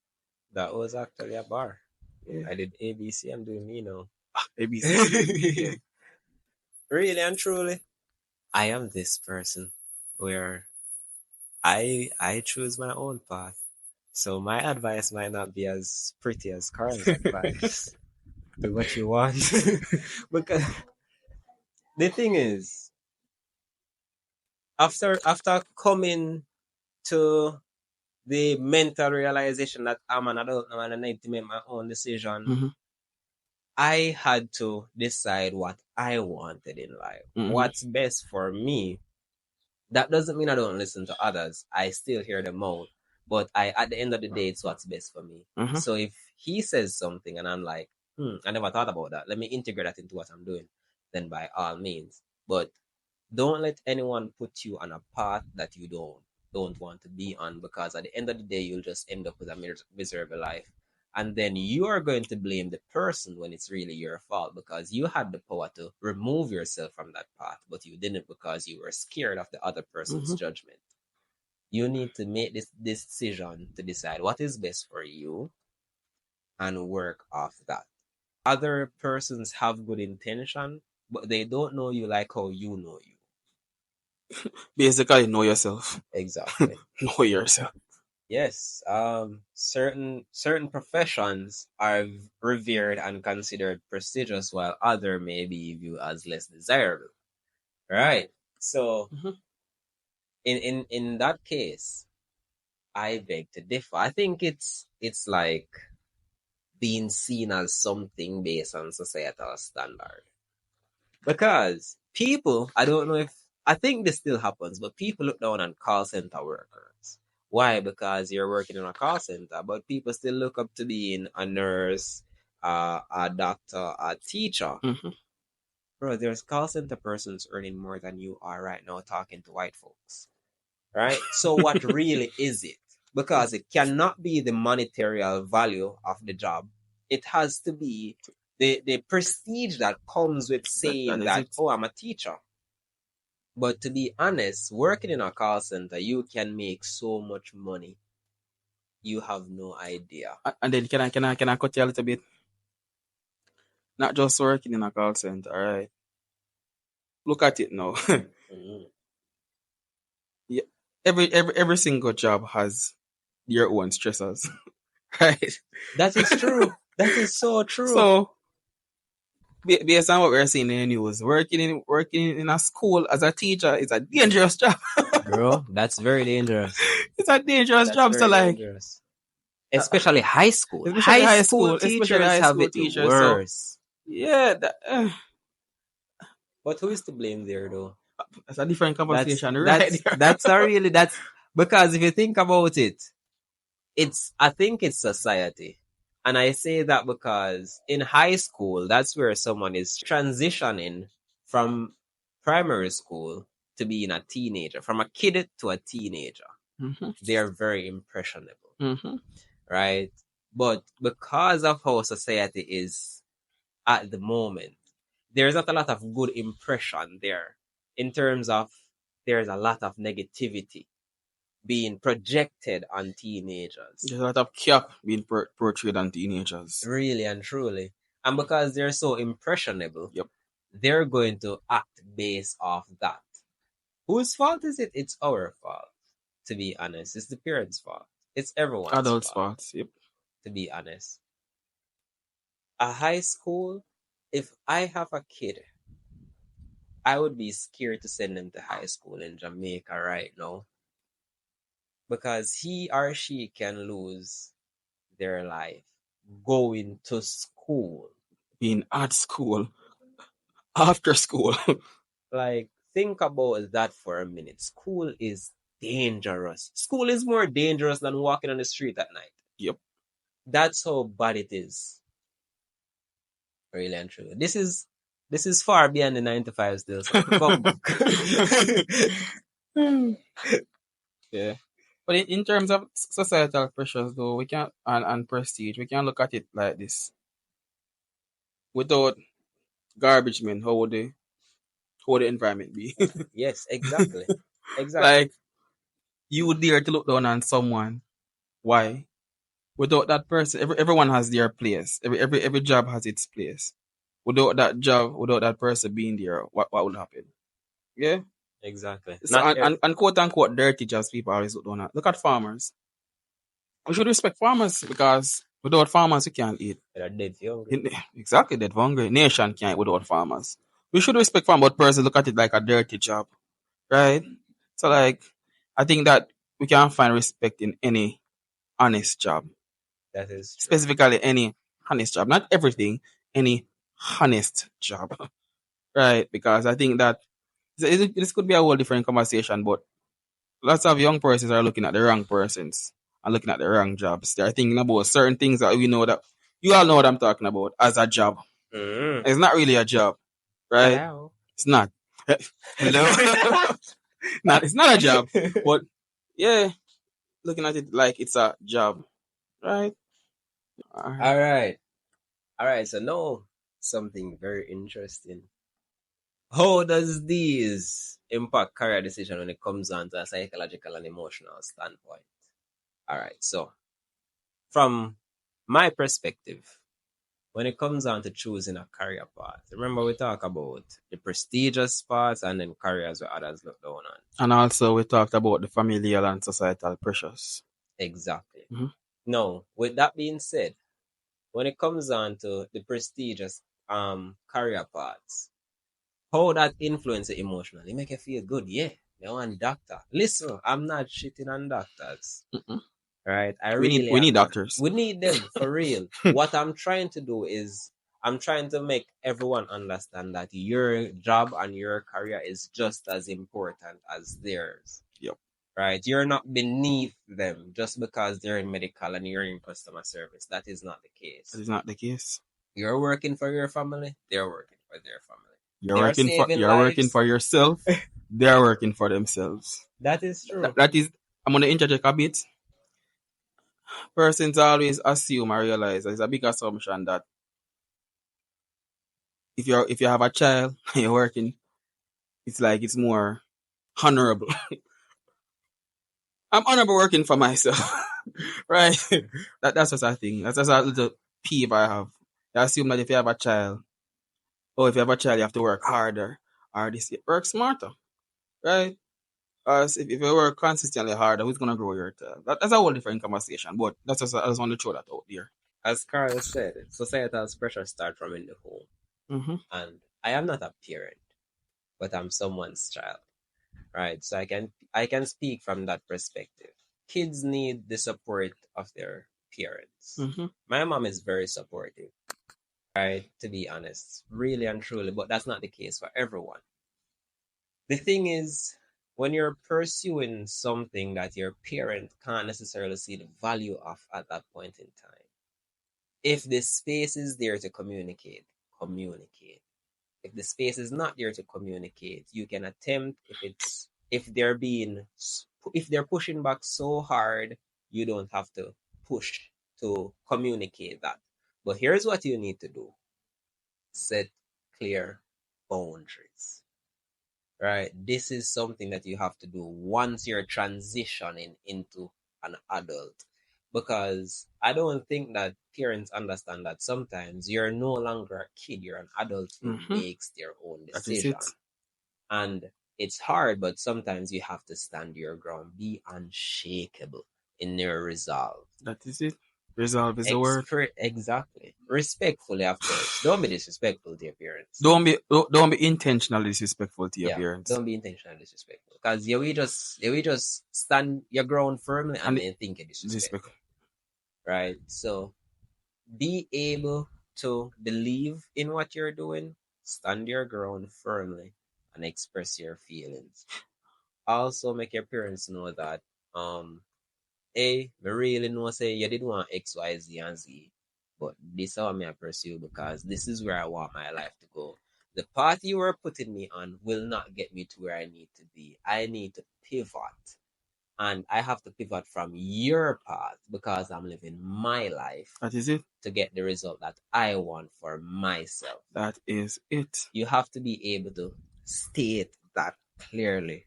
That was actually a bar. Yeah. I did ABC, I'm doing me now. A, B, C. Yeah. Really and truly, I am this person where I choose my own path. So my advice might not be as pretty as Carl's advice. Do what you want. Because the thing is, after coming to the mental realization that I'm an adult now and I need to make my own decision, Mhm. I had to decide what I wanted in life, what's best for me. That doesn't mean I don't listen to others. I still hear them out. But at the end of the day, it's what's best for me. So if he says something and I'm like, I never thought about that. Let me integrate that into what I'm doing. Then by all means. But don't let anyone put you on a path that you don't want to be on, because at the end of the day, you'll just end up with a miserable life. And then you are going to blame the person when it's really your fault, because you had the power to remove yourself from that path, but you didn't because you were scared of the other person's judgment. You need to make this decision to decide what is best for you and work off that. Other persons have good intention, but they don't know you like how you know you. Basically, know yourself. Exactly. Know yourself. Yes. Certain professions are revered and considered prestigious, while other may be viewed as less desirable. Right. So in that case, I beg to differ. I think it's like being seen as something based on societal standard. Because people, I think this still happens, but people look down on call center workers. Why? Because you're working in a call center, but people still look up to being a nurse, a doctor, a teacher. Bro, there's call center persons earning more than you are right now talking to white folks. Right? So what really is it? Because it cannot be the monetary value of the job. It has to be the prestige that comes with saying that oh, I'm a teacher. But to be honest, working in a call center, you can make so much money. You have no idea. And then can I cut you a little bit? Not just working in a call center, all right? Look at it now. Yeah, every single job has your own stressors, right? That is true. That is so true. So, based on what we're seeing in the news, working in a school as a teacher is a dangerous job. Bro, that's very dangerous. It's a dangerous job. So, like, dangerous. Especially high school. Especially high school teachers have it teachers, worse. So, yeah. But who is to blame there, though? That's a different conversation, that's because if you think about it, I think it's society. And I say that because in high school, that's where someone is transitioning from primary school to being a teenager, from a kid to a teenager. They are very impressionable, right? But because of how society is at the moment, there's not a lot of good impression there, in terms of there's a lot of negativity being projected on teenagers. There's a lot of cap being portrayed on teenagers. Really and truly. And because they're so impressionable, they're going to act based off that. Whose fault is it? It's our fault, to be honest. It's the parents' fault. It's everyone's adults' fault. Yep. To be honest. A high school, if I have a kid, I would be scared to send them to high school in Jamaica right now, because he or she can lose their life going to school. Being at school. After school. Like, think about that for a minute. School is dangerous. School is more dangerous than walking on the street at night. Yep. That's how bad it is. Really and truly. This is far beyond the 9 to 5 still. So yeah. But in terms of societal pressures, though, we can't and prestige, we can look at it like this. Without garbage men, how would the environment be? Yes, exactly. Like, you would dare to look down on someone. Why? Without that person, everyone has their place. Every job has its place. Without that job, without that person being there, what would happen? Yeah? Exactly. So, and quote unquote dirty jobs, people always look down at. Look at farmers. We should respect farmers, because without farmers, we can't eat. They're dead hungry. Exactly, dead hungry. Nation can't eat without farmers. We should respect farmers, but person look at it like a dirty job. Right? So, like, I think that we can find respect in any honest job. That is true. Specifically any honest job. Not everything. any honest job, right? Because I think that this could be a whole different conversation, but lots of young persons are looking at the wrong persons and looking at the wrong jobs. They're thinking about certain things that we know that you all know what I'm talking about as a job. It's not really a job, right? Hello. It's not. Hello. It's not a job, but yeah, looking at it like it's a job, right? All right. All right. So now something very interesting. How does these impact career decision when it comes on to a psychological and emotional standpoint? All right. So from my perspective, when it comes down to choosing a career path, remember we talk about the prestigious paths and then careers where others look down on. And also we talked about the familial and societal pressures. Exactly. Mhm. Now, with that being said, when it comes down to the prestigious career paths, how that influence you emotionally make you feel good. Yeah, I want doctor. Listen, I'm not shitting on doctors. Mm-mm. Right? I We really need am not. doctors. We need them for real. What I'm trying to do is I'm trying to make everyone understand that your job and your career is just as important as theirs. Yep. Right? You're not beneath them just because they're in medical and you're in customer service. That is not the case. That is not the case. You're working for your family, they're working for their family. You're They're working for saving you're working lives. for yourself. They're working for themselves. That is true. That is. I'm gonna interject a bit. Persons always assume or realize it's a big assumption that if you have a child and you're working, it's like it's more honorable. I'm honorable working for myself, right? That's just a thing. That's just a little peeve I have. I assume that if you have a child, if you have a child, you have to work harder, or this work smarter, right? Because if you work consistently harder, who's gonna grow your child? That's a whole different conversation. But I just want to throw that out there. As Carl said, societal pressure start from in the home. Mm-hmm. And I am not a parent, but I'm someone's child. Right? So I can speak from that perspective. Kids need the support of their parents. Mm-hmm. My mom is very supportive, right? To be honest, really and truly, but that's not the case for everyone. The thing is, when you're pursuing something that your parent can't necessarily see the value of at that point in time, if the space is there to communicate, communicate. If the space is not there to communicate, you can attempt if they're pushing back so hard, you don't have to push to communicate that. But here's what you need to do. Set clear boundaries. Right? This is something that you have to do once you're transitioning into an adult. Because I don't think that parents understand that sometimes you're no longer a kid, you're an adult who makes their own That is decision. it. And it's hard, but sometimes you have to stand your ground, be unshakable in your resolve. That is it. Resolve is the word. Exactly. Respectfully, of course. Don't be disrespectful to your parents. Don't be intentionally disrespectful to your parents. Don't be intentionally disrespectful. Because you will just stand your ground firmly and then think you're disrespectful. Right? So be able to believe in what you're doing, stand your ground firmly, and express your feelings. Also make your parents know that me really know say you didn't want X, Y, Z, and Z, but this is how I pursue because this is where I want my life to go. The path you were putting me on will not get me to where I need to be. I need to pivot. And I have to pivot from your path because I'm living my life. That is it. To get the result that I want for myself. That is it. You have to be able to state that clearly.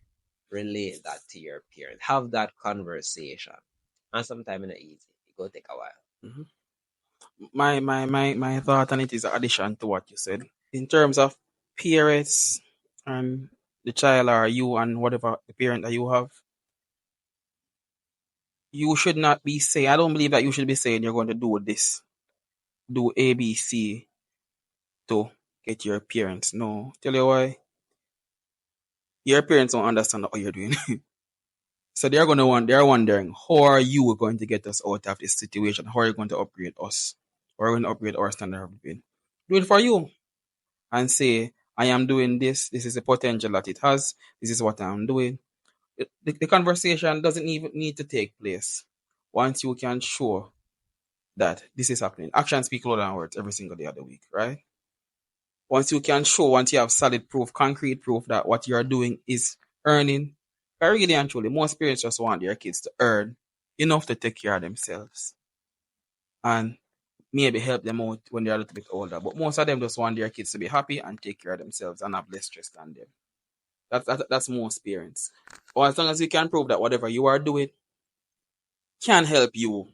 Relate that to your parent. Have that conversation. And sometimes it's not easy. It go take a while. Mm-hmm. My thought on it is an addition to what you said. In terms of parents and the child or you and whatever the parent that you have, you should not be saying, I don't believe that you should be saying you're going to do this, do A, B, C to get your parents. No. Tell you why. Your parents don't understand what you're doing. So they're wondering, how are you going to get us out of this situation? How are you going to upgrade us? How are you going to upgrade our standard of living? Do it for you and say, I am doing this. This is the potential that it has. This is what I'm doing. The conversation doesn't even need to take place once you can show that this is happening. Actions speak louder than words every single day of the week, right? Once you can show, once you have solid proof, concrete proof that what you're doing is earning, really and truly, most parents just want their kids to earn enough to take care of themselves and maybe help them out when they're a little bit older. But most of them just want their kids to be happy and take care of themselves and have less stress than them. That's most parents. Or as long as you can prove that whatever you are doing can help you.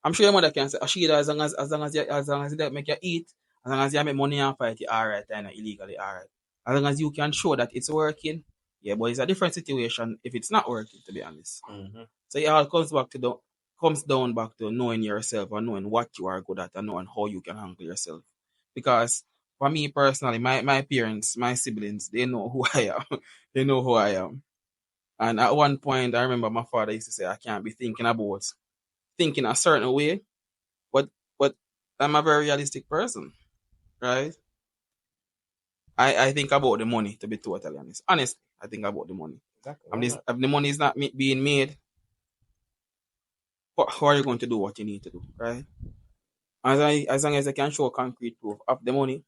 I'm sure your mother can say, Ashida, as long as you don't make you eat, as long as you make money and fight, you alright, and illegally alright. As long as you can show that it's working, yeah, but it's a different situation if it's not working, to be honest. Mm-hmm. So it all comes down back to knowing yourself and knowing what you are good at and knowing how you can handle yourself. Because for me personally, my parents, my siblings, they know who I am. They know who I am. And at one point, I remember my father used to say, I can't be thinking a certain way, but I'm a very realistic person, right? I think about the money, to be totally honest. Honestly, I think about the money. Exactly. If the money is not being made, how are you going to do what you need to do, right? As long as I can show concrete proof of the money,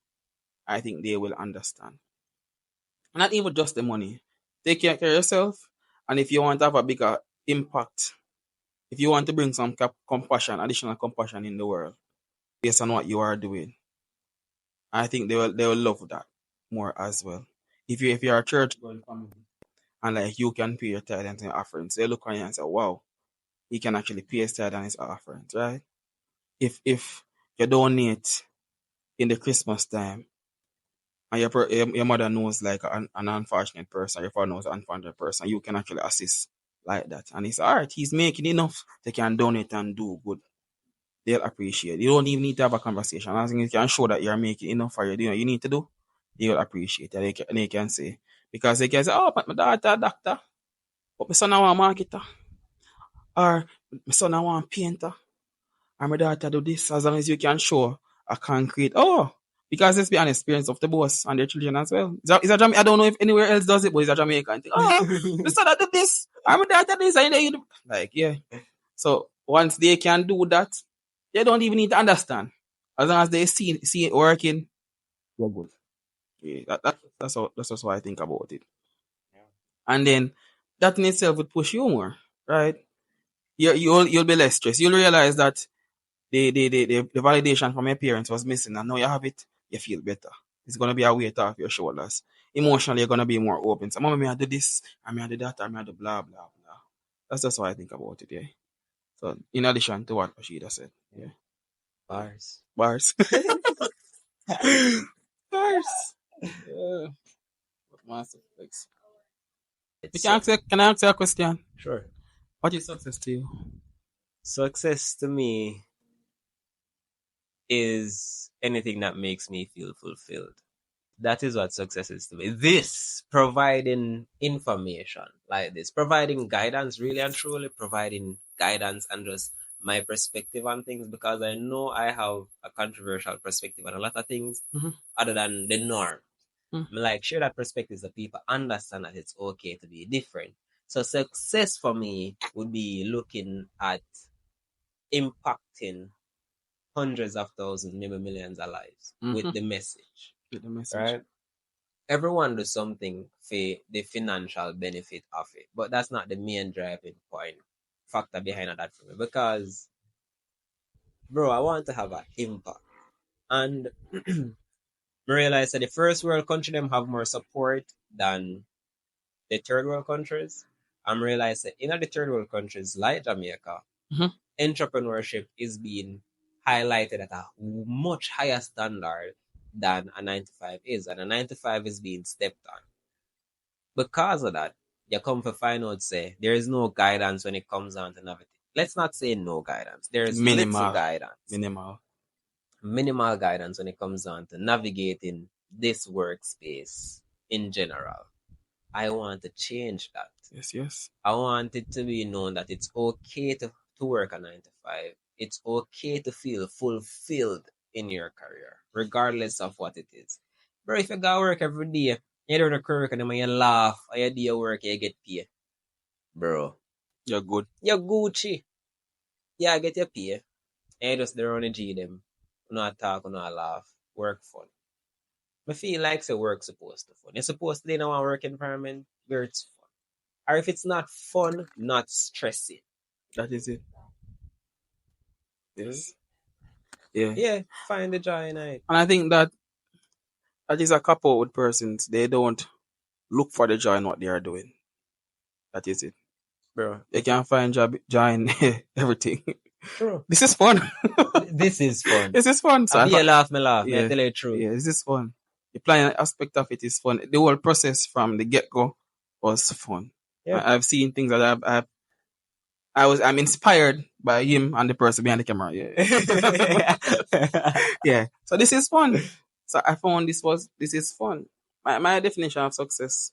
I think they will understand. Not even just the money. Take care of yourself, and if you want to have a bigger impact, if you want to bring some compassion, additional compassion in the world, based on what you are doing, I think they will love that more as well. If you're a church going family and like you can pay your tithe and your offerings, they look on you and say, wow, he can actually pay his tithe and his offerings, right? If you donate in the Christmas time and your mother knows like an unfortunate person, your father knows an unfortunate person, you can actually assist like that. And it's all right, he's making enough, they can donate and do good. They'll appreciate. You don't even need to have a conversation. As long as you can show that you're making enough for you need to do, they will appreciate it. They can say, because they can say, oh, but my daughter a doctor, but my son I want marketer, or my son I want painter, or my daughter do this. As long as you can show a concrete, oh, because let's be honest, parents of the boss and their children as well. I don't know if anywhere else does it, but it's a Jamaican thing. Oh, my son I do this, or my daughter this, and you do. Like, yeah. So once they can do that, they don't even need to understand. As long as they see it working, we're good. Yeah, that's just what I think about it. Yeah. And then that in itself would push you more, right? You'll be less stressed. You'll realize that the validation from your parents was missing, and now you have it. You feel better. It's gonna be a weight off your shoulders. Emotionally, you're gonna be more open. So, mama, may I do this? I may I do that? I may I do blah blah blah. That's just what I think about it. Yeah. So, in addition to what Rashida said, yeah, Bars. bars. Bars. Yeah. Massive flex. It's Can I ask you a question? sure. What is success to you? Success to me is anything that makes me feel fulfilled. That is what success is to me. This providing information like this, providing guidance, really and truly providing guidance and just my perspective on things, because I know I have a controversial perspective on a lot of things other than the norm. Like share that perspective so people understand that it's okay to be different. So success for me would be looking at impacting hundreds of thousands, maybe millions of lives with the message. Get the message. Right? Everyone does something for the financial benefit of it, but that's not the main driving point factor behind that for me. Because, bro, I want to have an impact, and I realize that the first world country them have more support than the third world countries. I'm realizing in the third world countries like Jamaica, entrepreneurship is being highlighted at a much higher standard than a 9 to 5 is, and a 9 to 5 is being stepped on. Because of that, you come to find out say there is no guidance when it comes down to navigate. Let's not say no guidance. There is little guidance. Minimal guidance when it comes down to navigating this workspace in general. I want to change that. Yes. I want it to be known that it's okay to work a 9 to 5. It's okay to feel fulfilled in your career, regardless of what it is. Bro, if you go work every day, you do the work and then when you laugh, and you do your work, you get paid. Bro, You're good. you're Gucci. Yeah, get your pay. And you just there on the G them. Not talk, not laugh. Work fun. I feel like the work supposed to fun. You're supposed to be in a work environment where it's fun. Or if it's not fun, not stressy. That is it. Yes. Yeah. Yeah, find the joy in it. And I think that is a couple with persons. They don't look for the joy in what they are doing. That is it. Bro. They can find joy in everything. Bro. This is fun. This is fun. This is fun. So I feel laugh, me laugh. Yeah, I tell you the truth. yeah, this is fun. The planning aspect of it is fun. The whole process from the get-go was fun. Yeah. I've seen things that I'm inspired by him and the person behind the camera. Yeah. Yeah. So this is fun. So I found this is fun. My definition of success,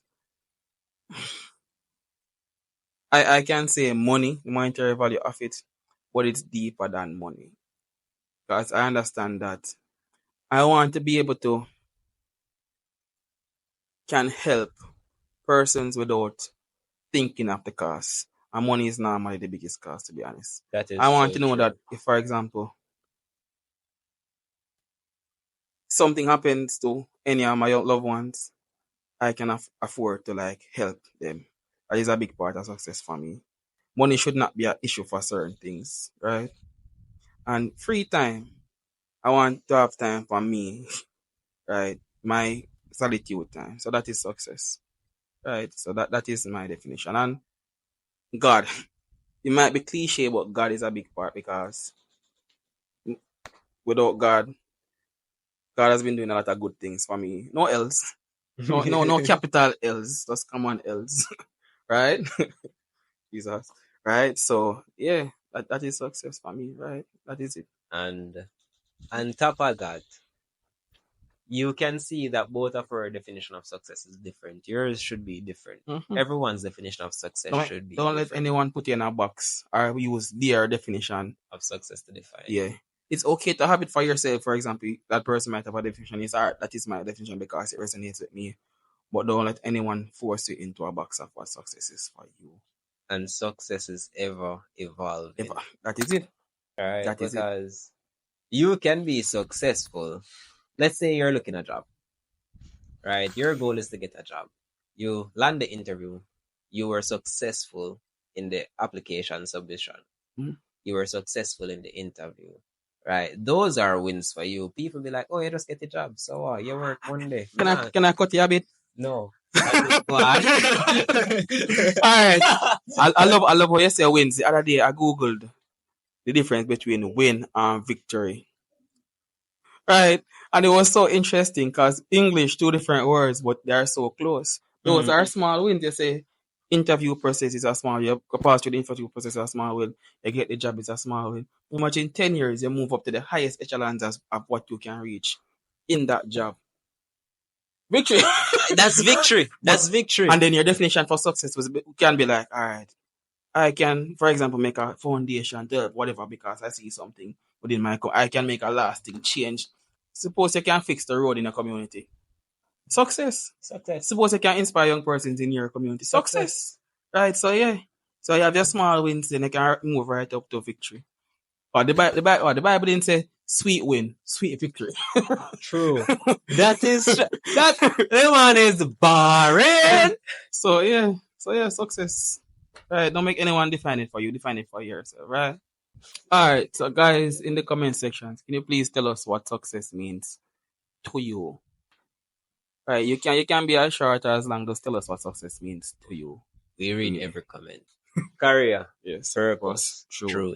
I can say money, the monetary value of it, but it's deeper than money. Because I understand that I want to be able to can help persons without thinking of the cost. And money is normally the biggest cost, to be honest. That is I want so to know true. that if, for example, something happens to any of my loved ones, I can afford to like help them. That is a big part of success for me. Money should not be an issue for certain things, right? And free time, I want to have time for me, right? My solitude time. So that is success, right? So that is my definition. And God, it might be cliche, but God is a big part because without God, God has been doing a lot of good things for me. No else. No capital L's. Just come on L's. Right? Jesus. Right? So yeah, that is success for me, right? That is it. And on top of that, you can see that both of our definition of success is different. Yours should be different. Mm-hmm. Everyone's definition of success should be Don't different. let anyone put you in a box or use their definition of success to define. Yeah. It's okay to have it for yourself. For example, that person might have a definition. It's art. That is my definition because it resonates with me. But don't let anyone force you into a box of what success is for you. And success is ever evolving. That is it. Right? That is it. Because you can be successful. Let's say you're looking at a job. Right? Your goal is to get a job. You land the interview. You were successful in the application submission. Mm-hmm. You were successful in the interview. Right? Those are wins for you. People be like, oh, you just get the job. So you work one day. Can I cut you a bit? No. All right. I love how you say wins. The other day I googled the difference between win and victory. Right. And it was so interesting because English, two different words, but they are so close. Those are small wins. You say interview process is a small, you pass through the interview process is a small win. You get the job is a small win. Imagine 10 years, you move up to the highest echelons of what you can reach in that job. Victory. That's victory. That's victory. And then your definition for success can be like, all right, I can, for example, make a foundation, whatever, because I see something within I can make a lasting change. Suppose you can fix the road in a community. Success. Suppose you can inspire young persons in your community. Success. Right, so yeah. So you have your small wins, then you can move right up to victory. Or the Bible didn't say sweet win, sweet victory. True. That one is boring. So yeah, success. Right, don't make anyone define it for you. Define it for yourself, right? All right, so guys, in the comment sections, can you please tell us what success means to you? Right, you can be as short or as long. Just tell us what success means to you. We read every comment. Career, yes, purpose, truth. truth.